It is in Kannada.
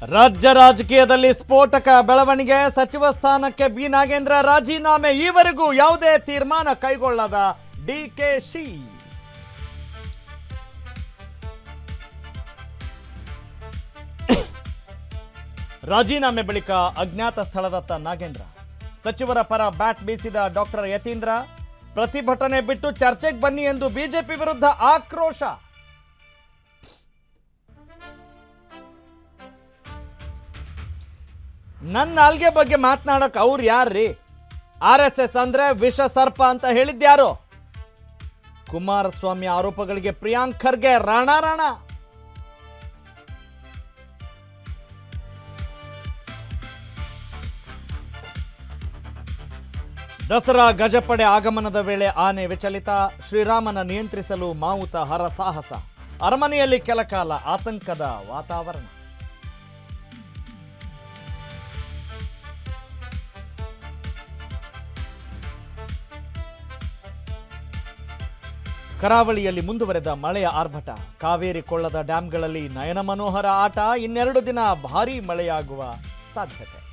ರಾಜ್ಯ ರಾಜಕೀಯದಲ್ಲಿ ಸ್ಫೋಟಕ ಬೆಳವಣಿಗೆ. ಸಚಿವ ಸ್ಥಾನಕ್ಕೆ ಬಿ ನಾಗೇಂದ್ರ ರಾಜೀನಾಮೆ. ಈವರೆಗೂ ಯಾವುದೇ ತೀರ್ಮಾನ ಕೈಗೊಳ್ಳದ ಡಿಕೆಶಿ. ರಾಜೀನಾಮೆ ಬಳಿಕ ಅಜ್ಞಾತ ಸ್ಥಳದತ್ತ ನಾಗೇಂದ್ರ. ಸಚಿವರ ಪರ ಬ್ಯಾಟ್ ಬೀಸಿದ ಡಾಕ್ಟರ್ ಯತೀಂದ್ರ. ಪ್ರತಿಭಟನೆ ಬಿಟ್ಟು ಚರ್ಚೆಗೆ ಬನ್ನಿ ಎಂದು ಬಿಜೆಪಿ ವಿರುದ್ಧ ಆಕ್ರೋಶ. ನನ್ನ ನಾಲ್ಗೆ ಬಗ್ಗೆ ಮಾತನಾಡಕ್ ಅವ್ರು ಯಾರ್ರೀ? RSS ಅಂದ್ರೆ ವಿಷ ಸರ್ಪ ಅಂತ ಹೇಳಿದ್ಯಾರು? ಕುಮಾರಸ್ವಾಮಿ ಆರೋಪಗಳಿಗೆ ಪ್ರಿಯಾಂಕ್ ಖರ್ಗೆ ರಾಣ. ದಸರಾ ಗಜಪಡೆ ಆಗಮನದ ವೇಳೆ ಆನೆ ವಿಚಲಿತ. ಶ್ರೀರಾಮನ ನಿಯಂತ್ರಿಸಲು ಮಾವುತ ಹರಸಾಹಸ. ಅರಮನೆಯಲ್ಲಿ ಕೆಲಕಾಲ ಆತಂಕದ ವಾತಾವರಣ. ಕರಾವಳಿಯಲ್ಲಿ ಮುಂದುವರೆದ ಮಳೆಯ ಆರ್ಭಟ. ಕಾವೇರಿ ಕೊಳ್ಳದ ಡ್ಯಾಂಗಳಲ್ಲಿ ನಯನ ಮನೋಹರ ಆಟ. ಇನ್ನೆರಡು ದಿನ ಭಾರೀ ಮಳೆಯಾಗುವ ಸಾಧ್ಯತೆ.